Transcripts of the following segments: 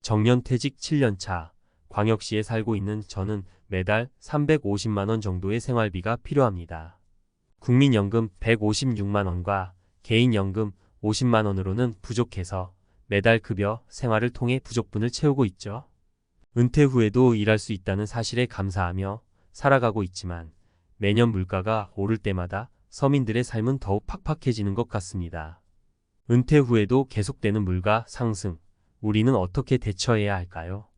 정년퇴직 7년차, 광역시에 살고 있는 저는 매달 350만원 정도의 생활비가 필요합니다. 국민연금 156만원과 개인연금 50만원으로는 부족해서 매달 급여 생활을 통해 부족분을 채우고 있죠. 은퇴 후에도 일할 수 있다는 사실에 감사하며 살아가고 있지만 매년 물가가 오를 때마다 서민들의 삶은 더욱 팍팍해지는 것 같습니다. 은퇴 후에도 계속되는 물가 상승, 우리는 어떻게 대처해야 할까요?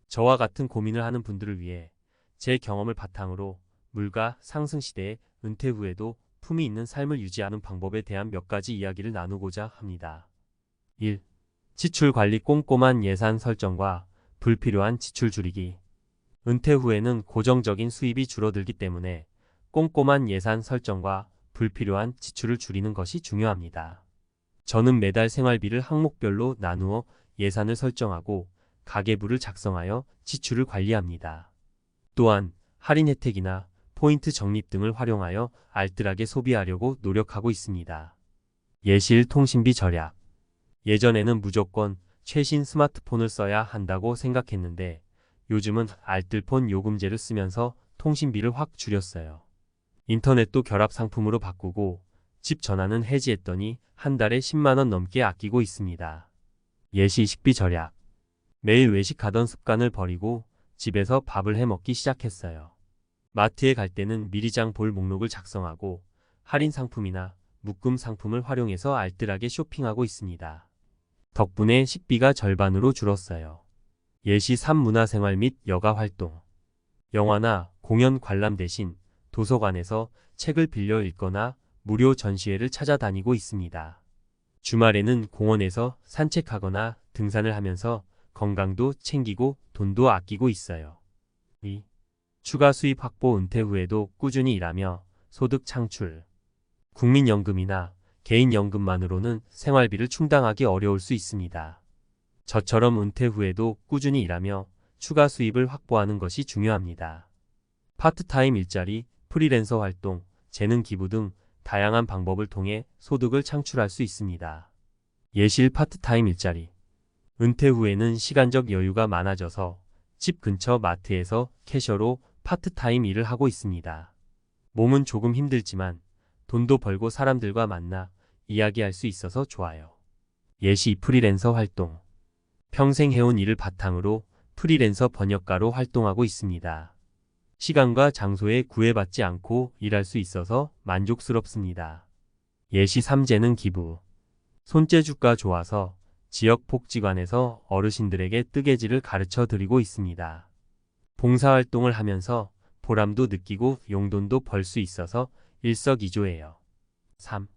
저와 같은 고민을 하는 분들을 위해 제 경험을 바탕으로 물가 상승 시대에 은퇴 후에도 품위 있는 삶을 유지하는 방법에 대한 몇 가지 이야기를 나누고자 합니다. 1. 지출 관리 꼼꼼한 예산 설정과 불필요한 지출 줄이기. 은퇴 후에는 고정적인 수입이 줄어들기 때문에 꼼꼼한 예산 설정과 불필요한 지출을 줄이는 것이 중요합니다. 저는 매달 생활비를 항목별로 나누어 예산을 설정하고 가계부를 작성하여 지출을 관리합니다. 또한 할인 혜택이나 포인트 적립 등을 활용하여 알뜰하게 소비하려고 노력하고 있습니다. 예실 통신비 절약. 예전에는 무조건 최신 스마트폰을 써야 한다고 생각했는데 요즘은 알뜰폰 요금제를 쓰면서 통신비를 확 줄였어요. 인터넷도 결합 상품으로 바꾸고 집 전화는 해지했더니 한 달에 10만원 넘게 아끼고 있습니다. 예시 식비 절약. 매일 외식하던 습관을 버리고 집에서 밥을 해 먹기 시작했어요. 마트에 갈 때는 미리 장 볼 목록을 작성하고 할인 상품이나 묶음 상품을 활용해서 알뜰하게 쇼핑하고 있습니다. 덕분에 식비가 절반으로 줄었어요. 예시 3. 문화생활 및 여가 활동. 영화나 공연 관람 대신 도서관에서 책을 빌려 읽거나 무료 전시회를 찾아다니고 있습니다. 주말에는 공원에서 산책하거나 등산을 하면서 건강도 챙기고 돈도 아끼고 있어요. 2. 추가 수입 확보. 은퇴 후에도 꾸준히 일하며 소득 창출. 국민연금이나 개인연금만으로는 생활비를 충당하기 어려울 수 있습니다. 저처럼 은퇴 후에도 꾸준히 일하며 추가 수입을 확보하는 것이 중요합니다. 파트타임 일자리, 프리랜서 활동, 재능 기부 등 다양한 방법을 통해 소득을 창출할 수 있습니다. 예실 파트타임 일자리. 은퇴 후에는 시간적 여유가 많아져서 집 근처 마트에서 캐셔로 파트타임 일을 하고 있습니다. 몸은 조금 힘들지만 돈도 벌고 사람들과 만나 이야기할 수 있어서 좋아요. 예시 프리랜서 활동. 평생 해온 일을 바탕으로 프리랜서 번역가로 활동하고 있습니다. 시간과 장소에 구애받지 않고 일할 수 있어서 만족스럽습니다. 예시 3. 재능 기부. 손재주가 좋아서 지역 복지관에서 어르신들에게 뜨개질을 가르쳐 드리고 있습니다. 봉사활동을 하면서 보람도 느끼고 용돈도 벌 수 있어서 일석이조예요. 3.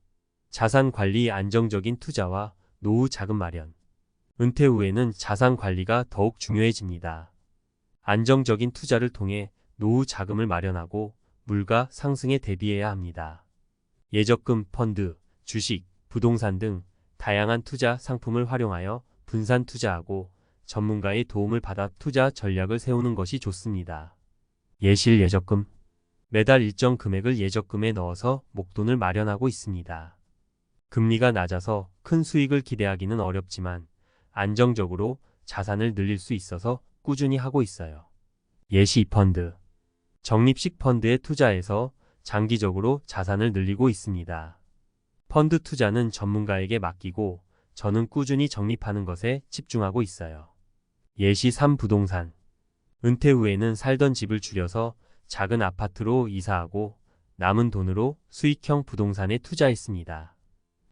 자산관리. 안정적인 투자와 노후 자금 마련. 은퇴 후에는 자산관리가 더욱 중요해집니다. 안정적인 투자를 통해 노후 자금을 마련하고 물가 상승에 대비해야 합니다. 예적금, 펀드, 주식, 부동산 등 다양한 투자 상품을 활용하여 분산 투자하고 전문가의 도움을 받아 투자 전략을 세우는 것이 좋습니다. 예실 예적금. 매달 일정 금액을 예적금에 넣어서 목돈을 마련하고 있습니다. 금리가 낮아서 큰 수익을 기대하기는 어렵지만 안정적으로 자산을 늘릴 수 있어서 꾸준히 하고 있어요. 예시 펀드. 적립식 펀드에 투자해서 장기적으로 자산을 늘리고 있습니다. 펀드 투자는 전문가에게 맡기고 저는 꾸준히 적립하는 것에 집중하고 있어요. 예시 3. 부동산. 은퇴 후에는 살던 집을 줄여서 작은 아파트로 이사하고 남은 돈으로 수익형 부동산에 투자했습니다.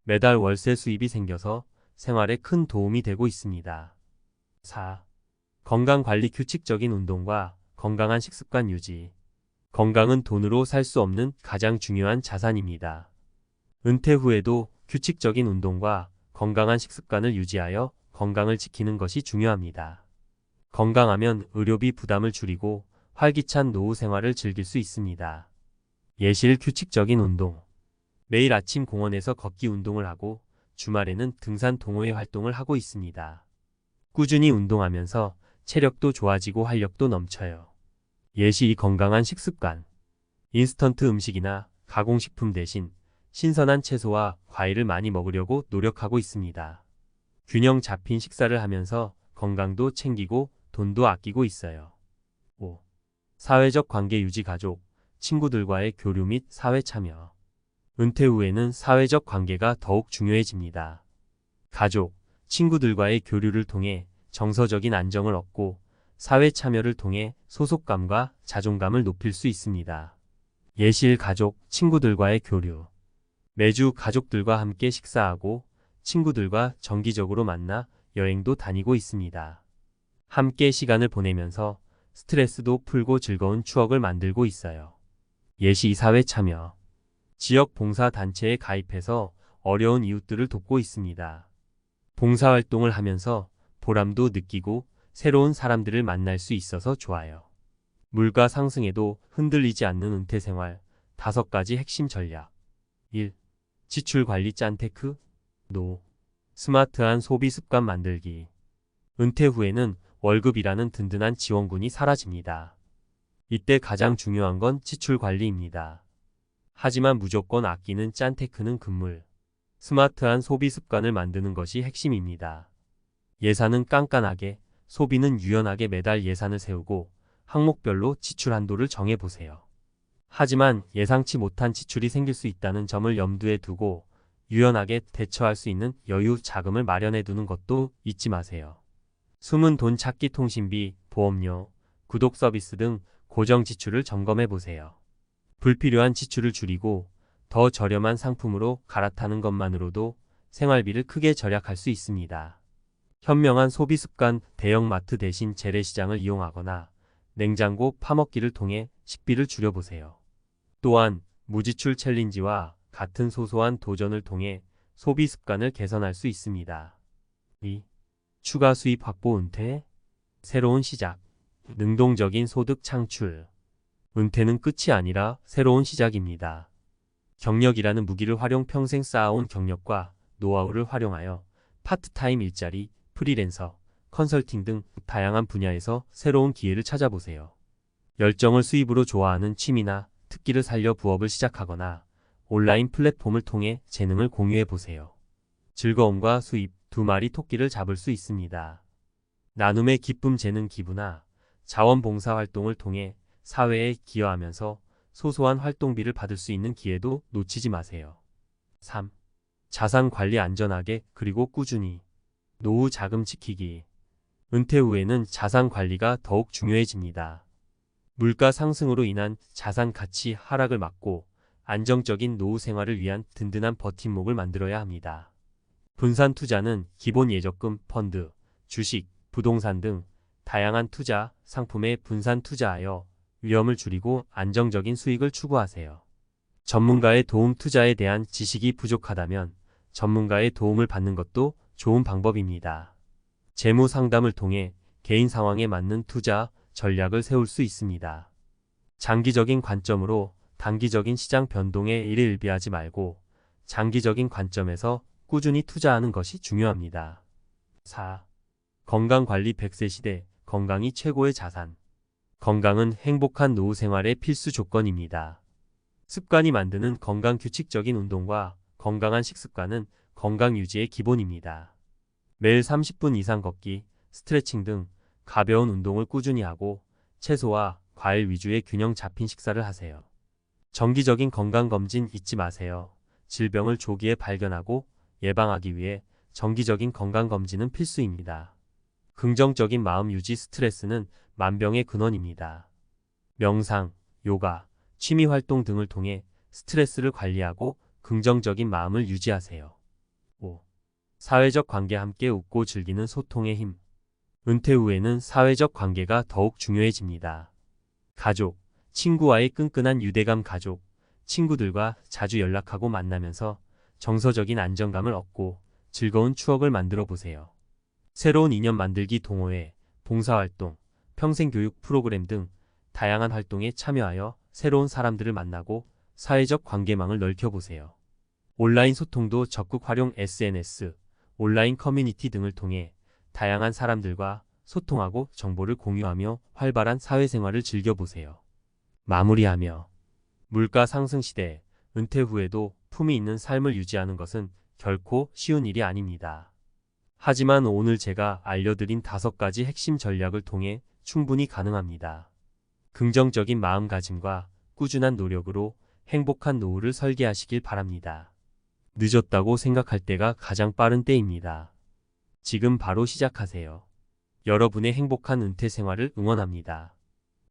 매달 월세 수입이 생겨서 생활에 큰 도움이 되고 있습니다. 4. 건강관리. 규칙적인 운동과 건강한 식습관 유지. 건강은 돈으로 살 수 없는 가장 중요한 자산입니다. 은퇴 후에도 규칙적인 운동과 건강한 식습관을 유지하여 건강을 지키는 것이 중요합니다. 건강하면 의료비 부담을 줄이고 활기찬 노후 생활을 즐길 수 있습니다. 예실 규칙적인 운동. 매일 아침 공원에서 걷기 운동을 하고 주말에는 등산 동호회 활동을 하고 있습니다. 꾸준히 운동하면서 체력도 좋아지고 활력도 넘쳐요. 예시 건강한 식습관. 인스턴트 음식이나 가공식품 대신 신선한 채소와 과일을 많이 먹으려고 노력하고 있습니다. 균형 잡힌 식사를 하면서 건강도 챙기고 돈도 아끼고 있어요. 5. 사회적 관계 유지 가족, 친구들과의 교류 및 사회 참여. 은퇴 후에는 사회적 관계가 더욱 중요해집니다. 가족, 친구들과의 교류를 통해 정서적인 안정을 얻고 사회 참여를 통해 소속감과 자존감을 높일 수 있습니다. 예실 가족, 친구들과의 교류. 매주 가족들과 함께 식사하고 친구들과 정기적으로 만나 여행도 다니고 있습니다. 함께 시간을 보내면서 스트레스도 풀고 즐거운 추억을 만들고 있어요. 예시 사회 참여. 지역 봉사단체에 가입해서 어려운 이웃들을 돕고 있습니다. 봉사활동을 하면서 보람도 느끼고 새로운 사람들을 만날 수 있어서 좋아요. 물가 상승에도 흔들리지 않는 은퇴 생활 5가지 핵심 전략. 1. 지출 관리 짠테크. 노. 스마트한 소비 습관 만들기. 은퇴 후에는 월급이라는 든든한 지원군이 사라집니다. 이때 가장 중요한 건 지출 관리입니다. 하지만 무조건 아끼는 짠테크는 금물. 스마트한 소비 습관을 만드는 것이 핵심입니다. 예산은 깐깐하게, 소비는 유연하게 매달 예산을 세우고 항목별로 지출 한도를 정해보세요. 하지만 예상치 못한 지출이 생길 수 있다는 점을 염두에 두고 유연하게 대처할 수 있는 여유 자금을 마련해 두는 것도 잊지 마세요. 숨은 돈 찾기 통신비, 보험료, 구독 서비스 등 고정 지출을 점검해 보세요. 불필요한 지출을 줄이고 더 저렴한 상품으로 갈아타는 것만으로도 생활비를 크게 절약할 수 있습니다. 현명한 소비 습관, 대형마트 대신 재래시장을 이용하거나 냉장고 파먹기를 통해 식비를 줄여보세요. 또한 무지출 챌린지와 같은 소소한 도전을 통해 소비 습관을 개선할 수 있습니다. 2. 추가 수입 확보 은퇴. 새로운 시작. 능동적인 소득 창출. 은퇴는 끝이 아니라 새로운 시작입니다. 경력이라는 무기를 활용 평생 쌓아온 경력과 노하우를 활용하여 파트타임 일자리, 프리랜서, 컨설팅 등 다양한 분야에서 새로운 기회를 찾아보세요. 열정을 수입으로 좋아하는 취미나 특기를 살려 부업을 시작하거나 온라인 플랫폼을 통해 재능을 공유해보세요. 즐거움과 수입, 두 마리 토끼를 잡을 수 있습니다. 나눔의 기쁨 재능 기부나 자원봉사 활동을 통해 사회에 기여하면서 소소한 활동비를 받을 수 있는 기회도 놓치지 마세요. 3. 자산 관리 안전하게 그리고 꾸준히. 노후 자금 지키기. 은퇴 후에는 자산 관리가 더욱 중요해집니다. 물가 상승으로 인한 자산 가치 하락을 막고 안정적인 노후 생활을 위한 든든한 버팀목을 만들어야 합니다. 분산 투자는 기본 예적금, 펀드, 주식, 부동산 등 다양한 투자 상품에 분산 투자하여 위험을 줄이고 안정적인 수익을 추구하세요. 전문가의 도움 투자에 대한 지식이 부족하다면 전문가의 도움을 받는 것도 좋은 방법입니다. 재무 상담을 통해 개인 상황에 맞는 투자 전략을 세울 수 있습니다. 장기적인 관점으로 단기적인 시장 변동에 일희일비하지 말고 장기적인 관점에서 꾸준히 투자하는 것이 중요합니다. 4. 건강관리 100세 시대, 건강이 최고의 자산. 건강은 행복한 노후 생활의 필수 조건입니다. 습관이 만드는 건강 규칙적인 운동과 건강한 식습관은 건강 유지의 기본입니다. 매일 30분 이상 걷기, 스트레칭 등 가벼운 운동을 꾸준히 하고 채소와 과일 위주의 균형 잡힌 식사를 하세요. 정기적인 건강검진 잊지 마세요. 질병을 조기에 발견하고 예방하기 위해 정기적인 건강검진은 필수입니다. 긍정적인 마음 유지 스트레스는 만병의 근원입니다. 명상, 요가, 취미활동 등을 통해 스트레스를 관리하고 긍정적인 마음을 유지하세요. 5. 사회적 관계 함께 웃고 즐기는 소통의 힘. 은퇴 후에는 사회적 관계가 더욱 중요해집니다. 가족, 친구와의 끈끈한 유대감 가족, 친구들과 자주 연락하고 만나면서 정서적인 안정감을 얻고 즐거운 추억을 만들어 보세요. 새로운 인연 만들기 동호회, 봉사활동, 평생교육 프로그램 등 다양한 활동에 참여하여 새로운 사람들을 만나고 사회적 관계망을 넓혀보세요. 온라인 소통도 적극 활용 SNS, 온라인 커뮤니티 등을 통해 다양한 사람들과 소통하고 정보를 공유하며 활발한 사회생활을 즐겨보세요. 마무리하며 물가 상승 시대, 은퇴 후에도 품위 있는 삶을 유지하는 것은 결코 쉬운 일이 아닙니다. 하지만 오늘 제가 알려드린 5가지 핵심 전략을 통해 충분히 가능합니다. 긍정적인 마음가짐과 꾸준한 노력으로 행복한 노후를 설계하시길 바랍니다. 늦었다고 생각할 때가 가장 빠른 때입니다. 지금 바로 시작하세요. 여러분의 행복한 은퇴 생활을 응원합니다.